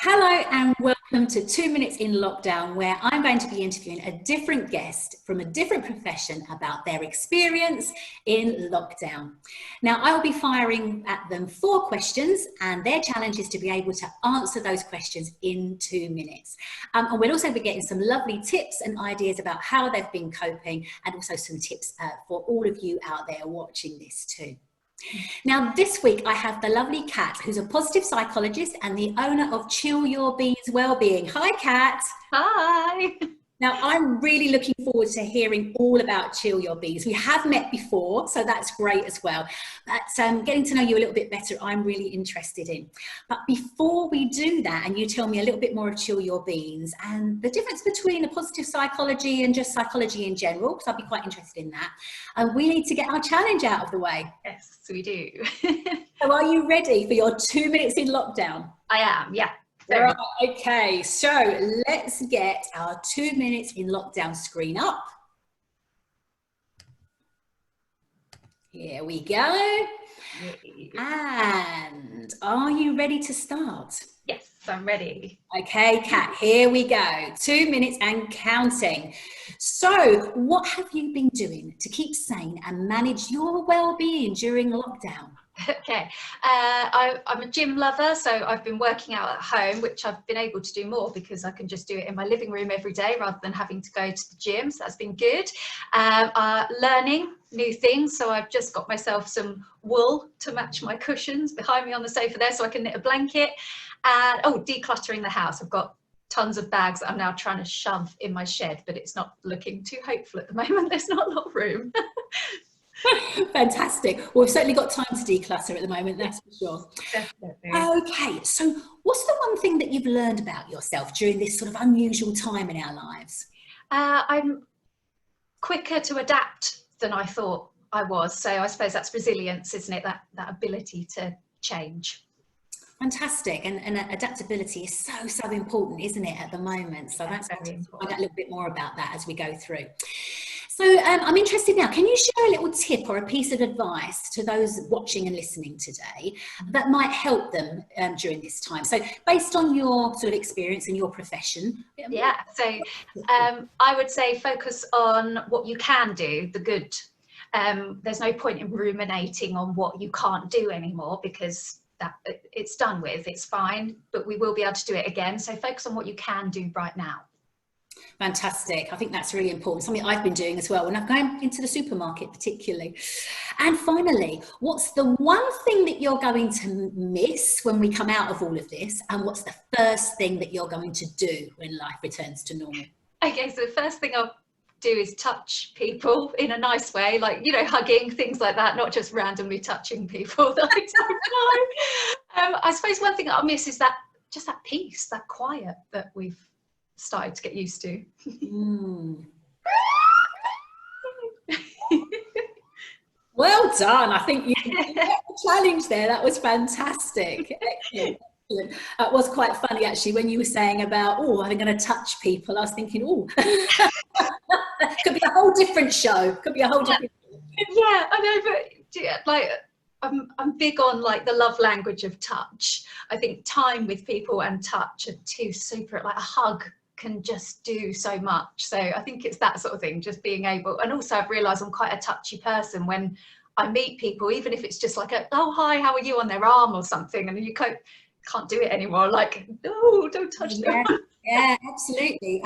Hello and welcome to 2 Minutes in Lockdown, where I'm going to be interviewing a different guest from a different profession about their experience in lockdown. Now, I'll be firing at them 4 questions, and their challenge is to be able to answer those questions in 2 minutes. And we'll also be getting some lovely tips and ideas about how they've been coping, and also some tips for all of you out there watching this too. Now, this week I have the lovely Cat, who's a positive psychologist and the owner of Cat-Chill Your Beans Wellbeing. Hi, Cat. Hi. Now, I'm really looking forward to hearing all about Chill Your Beans. We have met before, so that's great as well. But getting to know you a little bit better, I'm really interested in. But before we do that, and you tell me a little bit more of Chill Your Beans and the difference between a positive psychology and just psychology in general, because I'd be quite interested in that, we need to get our challenge out of the way. Yes, we do. So are you ready for your 2 minutes in lockdown? I am, yeah. Right, okay, so let's get our 2 minutes in lockdown screen up. Here we go. And are you ready to start? Yes, I'm ready. Okay, Kat, here we go. 2 minutes and counting. So what have you been doing to keep sane and manage your well-being during lockdown? Okay, I'm a gym lover, so I've been working out at home, which I've been able to do more because I can just do it in my living room every day rather than having to go to the gym, so that's been good. Learning new things, so I've just got myself some wool to match my cushions behind me on the sofa there so I can knit a blanket. And decluttering the house. I've got tons of bags that I'm now trying to shove in my shed, but it's not looking too hopeful at the moment. There's not a lot of room. Fantastic. Well, we've certainly got time to declutter at the moment, that's for sure. Definitely. Okay, so what's the one thing that you've learned about yourself during this sort of unusual time in our lives? I'm quicker to adapt than I thought I was. So I suppose that's resilience, isn't it? That ability to change. Fantastic, and adaptability is so important, isn't it, at the moment? So that's very important. Find out a little bit more about that as we go through. So I'm interested now, can you share a little tip or a piece of advice to those watching and listening today that might help them during this time? So based on your sort of experience in your profession. Yeah, so I would say focus on what you can do, the good. There's no point in ruminating on what you can't do anymore because it's done with, it's fine, but we will be able to do it again. So focus on what you can do right now. Fantastic. I think that's really important. Something I've been doing as well when I've gone into the supermarket particularly. And finally, what's the one thing that you're going to miss when we come out of all of this? And what's the first thing that you're going to do when life returns to normal? Okay, so the first thing I'll do is touch people in a nice way, like, you know, hugging, things like that, not just randomly touching people that I don't know. I suppose one thing I'll miss is that peace, that quiet that we've started to get used to. Well done. I think you got the challenge there. That was fantastic. Excellent. It was quite funny actually when you were saying about, I'm going to touch people. I was thinking, could be a whole different show. Could be a whole different show. Yeah, I know, but like I'm big on like the love language of touch. I think time with people and touch are two super, like a hug can just do so much. So I think it's that sort of thing, just being able, and also I've realised I'm quite a touchy person when I meet people, even if it's just like hi, how are you, on their arm or something, and you can't do it anymore, like, no, don't touch them. Yeah, absolutely.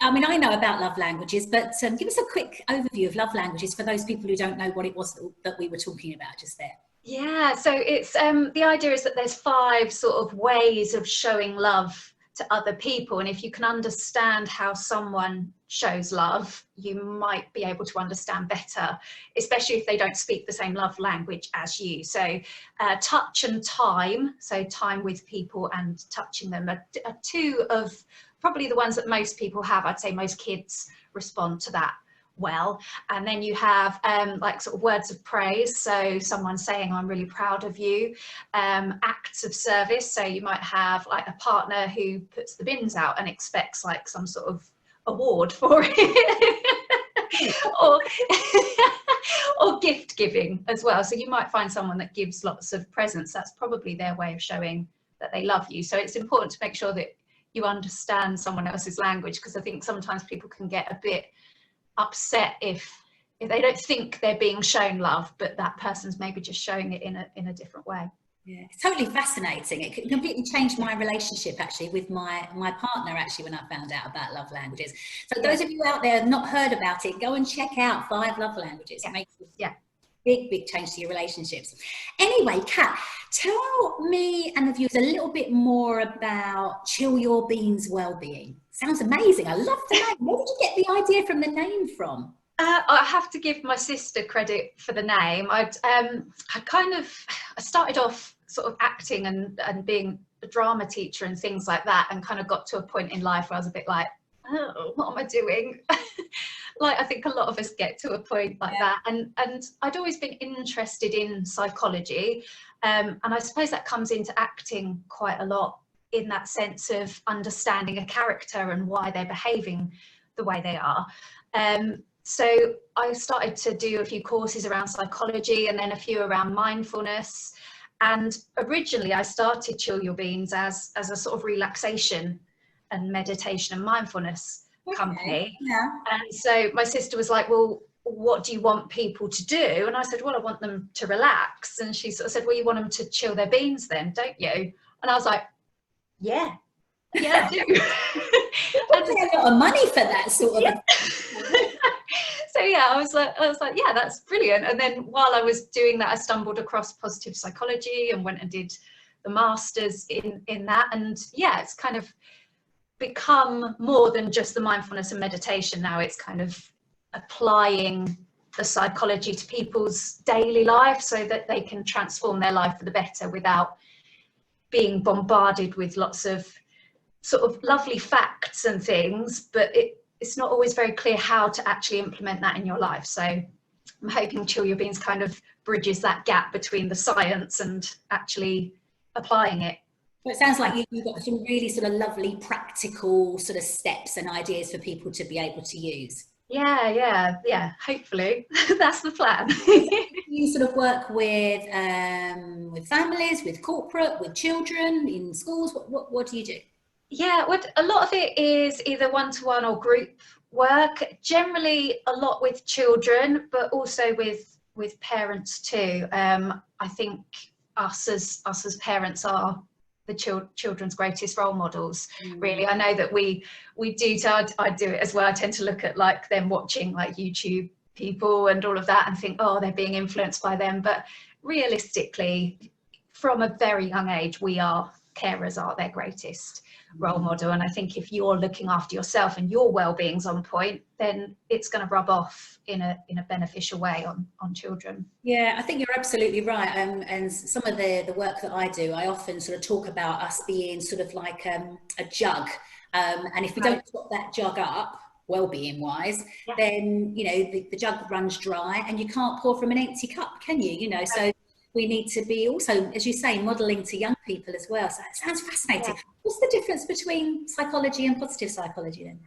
I mean, I know about love languages, but give us a quick overview of love languages for those people who don't know what it was that we were talking about just there. Yeah, so it's the idea is that there's 5 sort of ways of showing love to other people, and if you can understand how someone shows love, you might be able to understand better, especially if they don't speak the same love language as you. So touch and time, so time with people and touching them are 2 of probably the ones that most people have. I'd say most kids respond to that well. And then you have like sort of words of praise, so someone saying I'm really proud of you. Acts of service, so you might have like a partner who puts the bins out and expects like some sort of award for it. or gift giving as well, so you might find someone that gives lots of presents. That's probably their way of showing that they love you. So it's important to make sure that you understand someone else's language, because I think sometimes people can get a bit upset if they don't think they're being shown love, but that person's maybe just showing it in a different way. Yeah, it's totally fascinating. It completely changed my relationship actually with my partner actually when I found out about love languages. So those of you out there who have not heard about it, go and check out 5 love languages. It makes a big change to your relationships. Anyway, Kat, tell me and the viewers a little bit more about Chill Your Beans Wellbeing. Sounds amazing. I love the name. Where did you get the idea from the name from? I have to give my sister credit for the name. I started off sort of acting and being a drama teacher and things like that, and kind of got to a point in life where I was a bit like, oh, what am I doing? Like, I think a lot of us get to a point like that. And I'd always been interested in psychology. And I suppose that comes into acting quite a lot, in that sense of understanding a character and why they're behaving the way they are. So I started to do a few courses around psychology and then a few around mindfulness. And originally I started Chill Your Beans as a sort of relaxation and meditation and mindfulness company. Yeah. And so my sister was like, well, what do you want people to do? And I said, well, I want them to relax. And she sort of said, well, you want them to chill their beans then, don't you? And I was like, yeah, I do. I pay a lot of money for that sort of So yeah, I was like, yeah, that's brilliant. And then while I was doing that, I stumbled across positive psychology and went and did the masters in that. And yeah, it's kind of become more than just the mindfulness and meditation now. It's kind of applying the psychology to people's daily life so that they can transform their life for the better without being bombarded with lots of sort of lovely facts and things, but it's not always very clear how to actually implement that in your life. So I'm hoping Chill Your Beans kind of bridges that gap between the science and actually applying it. Well, it sounds like you've got some really sort of lovely practical sort of steps and ideas for people to be able to use. Yeah, hopefully. That's the plan. You sort of work with families, with corporate, with children, in schools. What do you do? Yeah, a lot of it is either one-to-one or group work, generally a lot with children, but also with parents too. I think us as parents are the children's greatest role models, really. I know that we do, so I do it as well. I tend to look at like them watching like YouTube people and all of that and think, oh, they're being influenced by them. But realistically, from a very young age, carers are their greatest role model. And I think if you're looking after yourself and your well-being's on point, then it's going to rub off in a beneficial way on children. Yeah, I think you're absolutely right. And some of the work that I do, I often sort of talk about us being sort of like a jug. And if we don't top that jug up, well-being wise, then, you know, the jug runs dry and you can't pour from an empty cup, can you? You know, so we need to be also, as you say, modelling to young people as well. So it sounds fascinating. What's the difference between psychology and positive psychology then?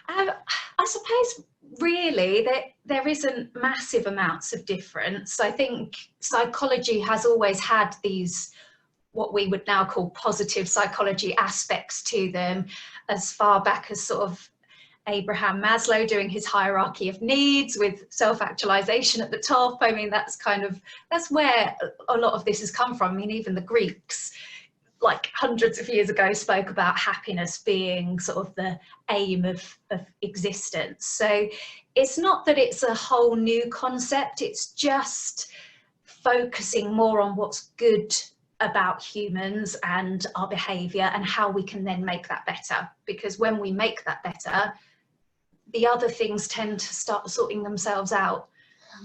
I suppose really there isn't massive amounts of difference. I think psychology has always had these, what we would now call positive psychology aspects to them, as far back as sort of Abraham Maslow doing his hierarchy of needs with self-actualization at the top. I mean, that's where a lot of this has come from. I mean, even the Greeks, like hundreds of years ago, spoke about happiness being sort of the aim of existence. So it's not that it's a whole new concept, it's just focusing more on what's good about humans and our behavior and how we can then make that better. Because when we make that better, the other things tend to start sorting themselves out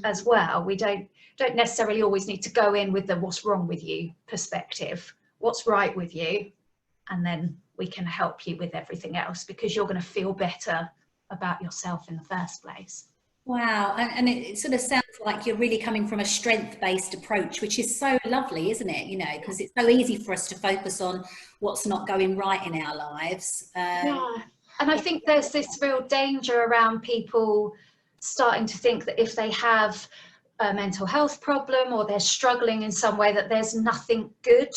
as well. We don't necessarily always need to go in with the what's wrong with you perspective, what's right with you, and then we can help you with everything else, because you're going to feel better about yourself in the first place. Wow, and it sort of sounds like you're really coming from a strength-based approach, which is so lovely, isn't it? You know, because it's so easy for us to focus on what's not going right in our lives. Yeah, and I think there's this real danger around people starting to think that if they have a mental health problem or they're struggling in some way, that there's nothing good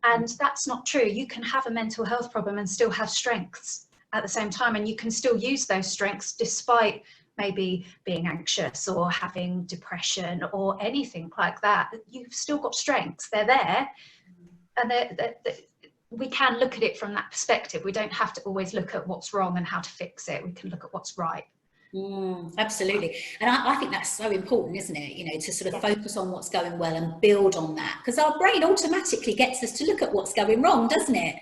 And that's not true. You can have a mental health problem and still have strengths at the same time, and you can still use those strengths despite maybe being anxious or having depression or anything like that. You've still got strengths. They're there, and we can look at it from that perspective. We don't have to always look at what's wrong and how to fix it. We can look at what's right. Absolutely. And I think that's so important, isn't it? You know, to sort of focus on what's going well and build on that, because our brain automatically gets us to look at what's going wrong, doesn't it?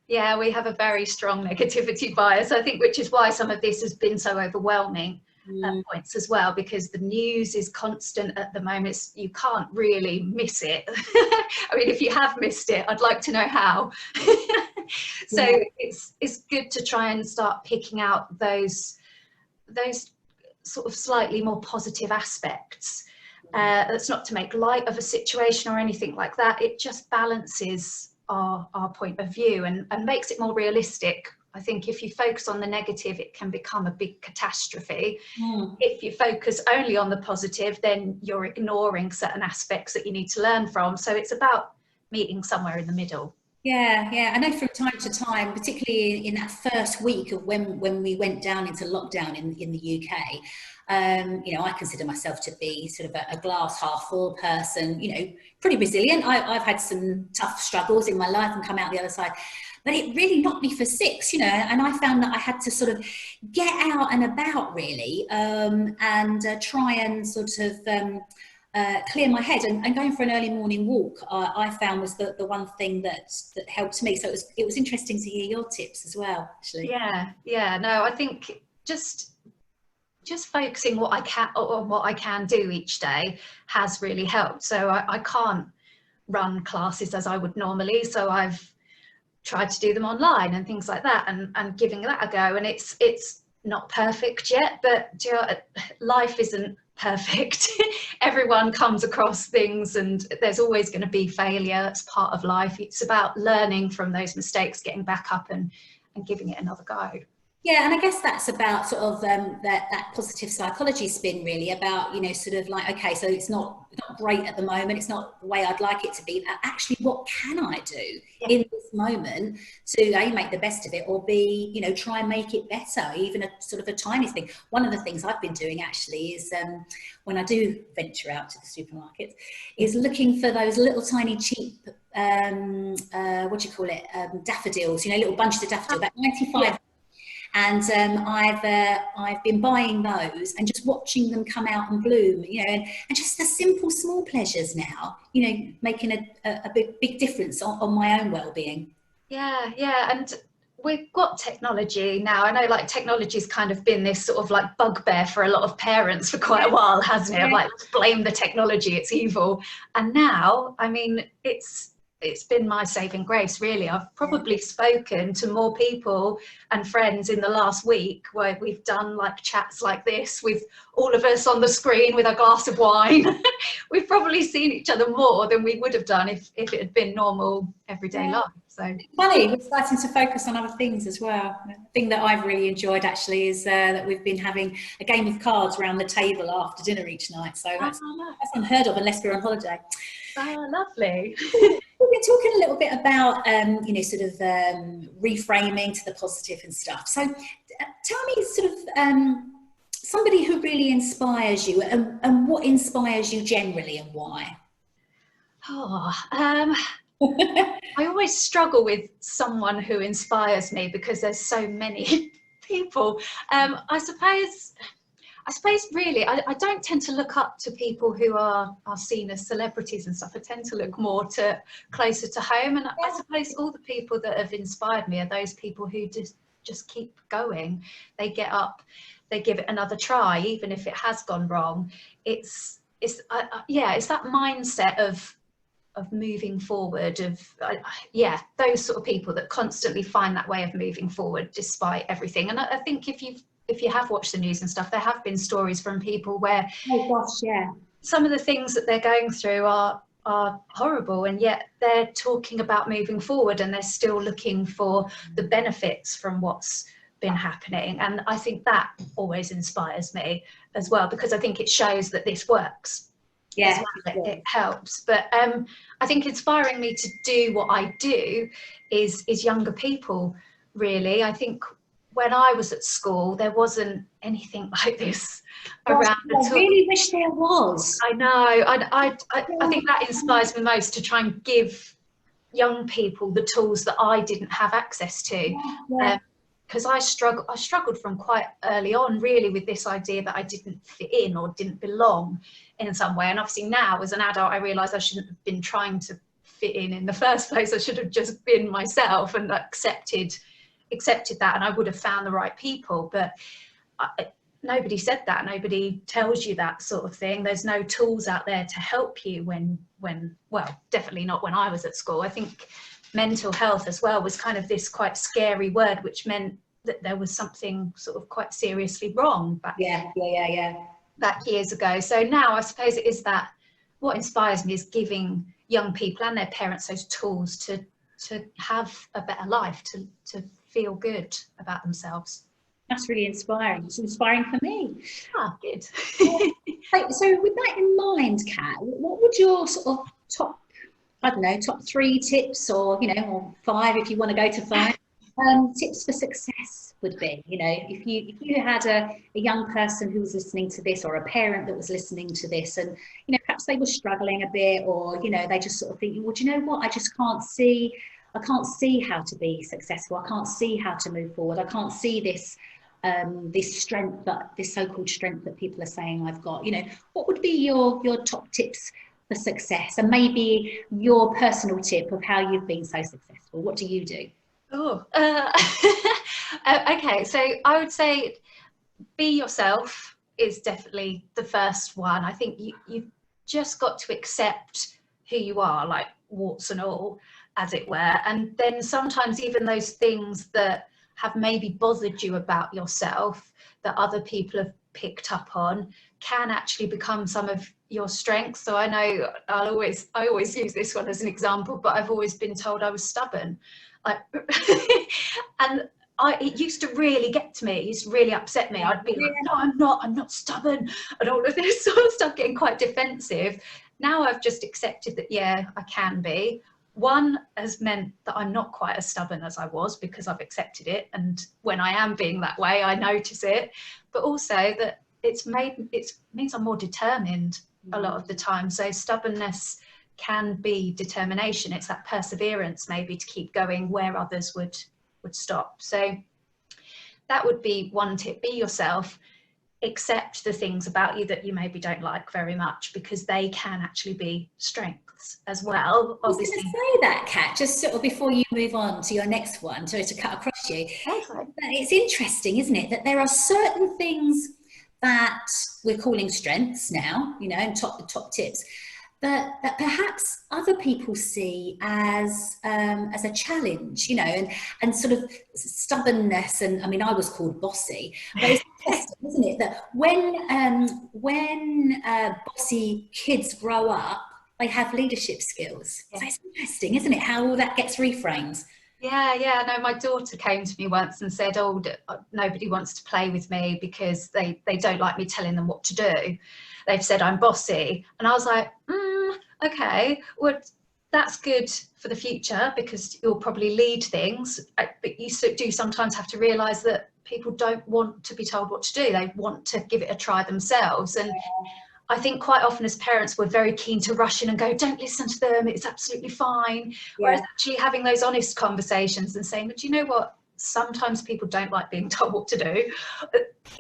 Yeah, we have a very strong negativity bias, I think, which is why some of this has been so overwhelming at points as well, because the news is constant at the moment. You can't really miss it. I mean, if you have missed it, I'd like to know how. So it's good to try and start picking out those sort of slightly more positive aspects. That's not to make light of a situation or anything like that. It just balances our point of view and makes it more realistic. I think if you focus on the negative, it can become a big catastrophe. If you focus only on the positive, then you're ignoring certain aspects that you need to learn from. So it's about meeting somewhere in the middle. Yeah. I know from time to time, particularly in that first week of when we went down into lockdown in the UK, you know, I consider myself to be sort of a glass half full person, you know, pretty resilient. I've had some tough struggles in my life and come out the other side, but it really knocked me for six, you know, and I found that I had to sort of get out and about really, and try and sort of clear my head, and going for an early morning walk I found was the one thing that helped me. So it was interesting to hear your tips as well, actually. No, I think just focusing what I can do each day has really helped. So I can't run classes as I would normally, so I've tried to do them online and things like that, and giving that a go. And it's not perfect yet, but you know, life isn't perfect. Everyone comes across things, and there's always going to be failure. That's part of life. It's about learning from those mistakes, getting back up and giving it another go. Yeah, and I guess that's about sort of that positive psychology spin, really, about, you know, sort of like, okay, so it's not great at the moment, it's not the way I'd like it to be, but actually what can I do in this moment to A, make the best of it, or B, you know, try and make it better, even a sort of a tiny thing. One of the things I've been doing actually is when I do venture out to the supermarket, is looking for those little tiny cheap what do you call it, daffodils, you know, little bunches of daffodil, about 95. And I've been buying those and just watching them come out and bloom, you know, and just the simple small pleasures now, you know, making a big difference on my own well-being. Yeah, and we've got technology now. I know, like, technology's kind of been this sort of like bugbear for a lot of parents for quite a while, hasn't it? Like, blame the technology, it's evil. And now, I mean, it's been my saving grace, really. I've probably spoken to more people and friends in the last week where we've done like chats like this with all of us on the screen with a glass of wine. We've probably seen each other more than we would have done if it had been normal everyday life. So funny, we're starting to focus on other things as well. The thing that I've really enjoyed actually is that we've been having a game of cards around the table after dinner each night. So that's unheard of unless we're on holiday. Oh, lovely. We've been talking a little bit about, you know, sort of reframing to the positive and stuff. So tell me sort of somebody who really inspires you, and what inspires you generally and why? I always struggle with someone who inspires me because there's so many people. I suppose really, I don't tend to look up to people who are seen as celebrities and stuff. I tend to look more closer to home. And I suppose all the people that have inspired me are those people who just keep going. They get up, they give it another try, even if it has gone wrong. It's that mindset of moving forward, those sort of people that constantly find that way of moving forward despite everything. And I think if you have watched the news and stuff, there have been stories from people where, oh gosh, yeah, some of the things that they're going through are horrible, and yet they're talking about moving forward, and they're still looking for the benefits from what's been happening. And I think that always inspires me as well, because I think it shows that this works. as well. It helps. But I think inspiring me to do what I do is younger people, really. I think when I was at school, there wasn't anything like this around at all. I really wish there was. I know. I think that inspires me most, to try and give young people the tools that I didn't have access to. Because I struggled from quite early on, really, with this idea that I didn't fit in or didn't belong in some way. And obviously now, as an adult, I realise I shouldn't have been trying to fit in the first place. I should have just been myself and accepted that, and I would have found the right people. But nobody said that. Nobody tells you that sort of thing. There's no tools out there to help you when well, definitely not when I was at school. I think mental health as well was kind of this quite scary word, which meant that there was something sort of quite seriously wrong back years ago. So now I suppose it is that what inspires me is giving young people and their parents those tools to have a better life, to feel good about themselves. That's really inspiring. It's inspiring for me. Ah, good. So with that in mind, Kat, what would your sort of top 3 tips, or or 5 if you want to go to 5, tips for success would be? If you had a young person who was listening to this, or a parent that was listening to this, and perhaps they were struggling a bit, or they just sort of thinking, well, do you know what, I can't see how to be successful. I can't see how to move forward. I can't see this strength, this so-called strength that people are saying I've got. What would be your top tips for success, and maybe your personal tip of how you've been so successful? What do you do? Okay, so I would say be yourself is definitely the first one. I think you've just got to accept who you are, like warts and all, as it were. And then sometimes even those things that have maybe bothered you about yourself, that other people have picked up on, can actually become some of your strengths. So I know I always use this one as an example, but I've always been told I was stubborn. And it used to really get to me. It used to really upset me. I'd be like, no, I'm not stubborn, and all of this sort of stuff, getting quite defensive. Now I've just accepted that, yeah, I can be. One has meant that I'm not quite as stubborn as I was, because I've accepted it. And when I am being that way, I notice it. But also that it means I'm more determined a lot of the time. So stubbornness can be determination. It's that perseverance, maybe, to keep going where others would stop. So that would be one tip. Be yourself. Accept the things about you that you maybe don't like very much, because they can actually be strengths as well. Obviously. I was going to say that, Kat, just sort of before you move on to your next one, to cut across you. Okay. It's interesting, isn't it, that there are certain things that we're calling strengths now, and top tips, that perhaps other people see as a challenge, and sort of stubbornness. And I mean, I was called bossy, but it's interesting, isn't it, that when bossy kids grow up, they have leadership skills. Yeah. So it's interesting, isn't it, how all that gets reframed? Yeah. No, my daughter came to me once and said, oh, nobody wants to play with me because they don't like me telling them what to do. They've said I'm bossy. And I was like, okay, well, that's good for the future, because you'll probably lead things. But you do sometimes have to realise that people don't want to be told what to do. They want to give it a try themselves. And I think quite often as parents, we're very keen to rush in and go, don't listen to them, it's absolutely fine. Yeah. Whereas actually having those honest conversations and saying, but you know what, sometimes people don't like being told what to do,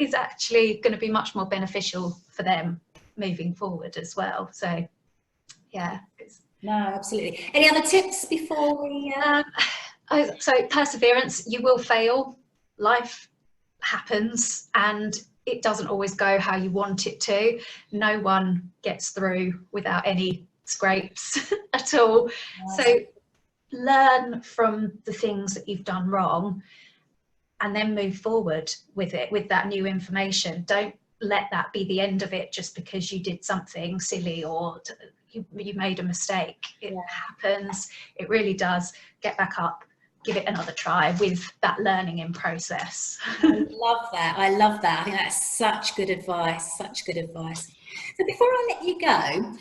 is actually going to be much more beneficial for them moving forward as well. So yeah. No, absolutely. Any other tips before we so perseverance. You will fail. Life happens, and it doesn't always go how you want it to. No one gets through without any scrapes at all. Nice. So learn from the things that you've done wrong, and then move forward with it, with that new information. Don't let that be the end of it just because you did something silly or you made a mistake. It happens. It really does. Get back up. give it another try with that learning in process. I love that. I love that. I think that's such good advice, such good advice. So before I let you go,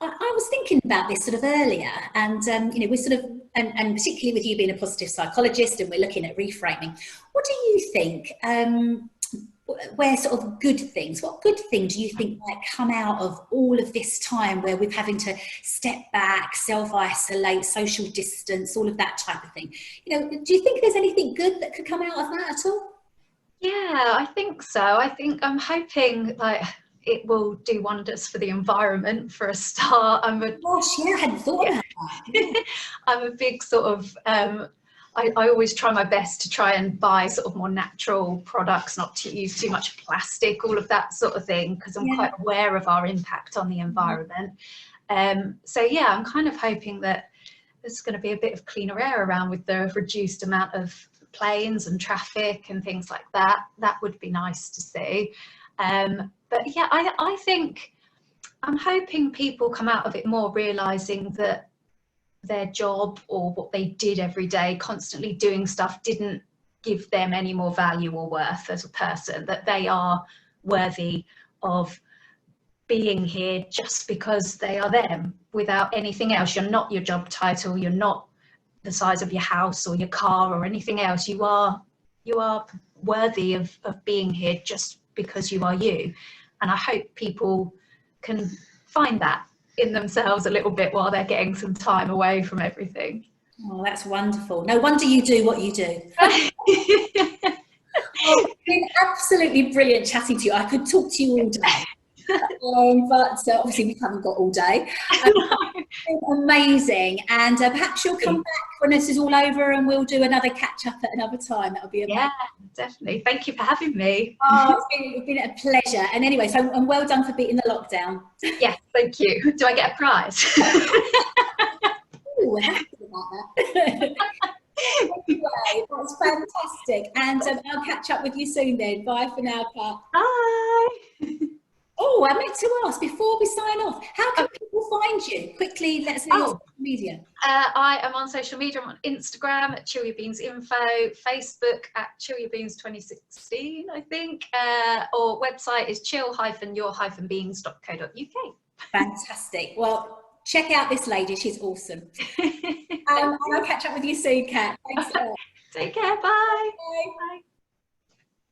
I was thinking about this sort of earlier, and you know, we're sort of, and particularly with you being a positive psychologist, and we're looking at reframing. What do you think? Where sort of good things? What good thing do you think might come out of all of this time where we're having to step back, self-isolate, social distance, all of that type of thing? You know, do you think there's anything good that could come out of that at all? Yeah, I think so. I think I'm hoping like it will do wonders for the environment for a start. Gosh, yeah, I hadn't thought about that. I'm a big sort of I always try my best to try and buy sort of more natural products, not to use too much plastic, all of that sort of thing, because I'm quite aware of our impact on the environment. So yeah, I'm kind of hoping that there's going to be a bit of cleaner air around with the reduced amount of planes and traffic and things like that. That would be nice to see. But yeah, I think I'm hoping people come out of it more realizing that their job or what they did every day, constantly doing stuff, didn't give them any more value or worth as a person, that they are worthy of being here just because they are them, without anything else. You're not your job title, you're not the size of your house or your car or anything else. You are worthy of being here just because you are you. And I hope people can find that in themselves a little bit while they're getting some time away from everything. Oh, that's wonderful. No wonder you do what you do. Oh, it's been absolutely brilliant chatting to you. I could talk to you all day. But obviously we haven't got all day. Amazing. And perhaps you'll come back when this is all over and we'll do another catch up at another time. That'll be amazing. Yeah, definitely. Thank you for having me. Oh, it's been a pleasure. And anyway, so and well done for beating the lockdown. Yes, thank you. Do I get a prize? Ooh, happy about that. Anyway, that's fantastic. And I'll catch up with you soon then. Bye for now, Kat. Bye. Oh, I meant to ask before we sign off, how can people find you? Quickly, let us know your social media. I am on social media. I'm on Instagram at Chill Your Beans Info, Facebook at Chill Your Beans 2016, I think, or website is chill-your-beans.co.uk. Fantastic. Well, check out this lady. She's awesome. And I'll catch up with you soon, Kat. Thanks a lot. Take care. Bye. Bye. Bye.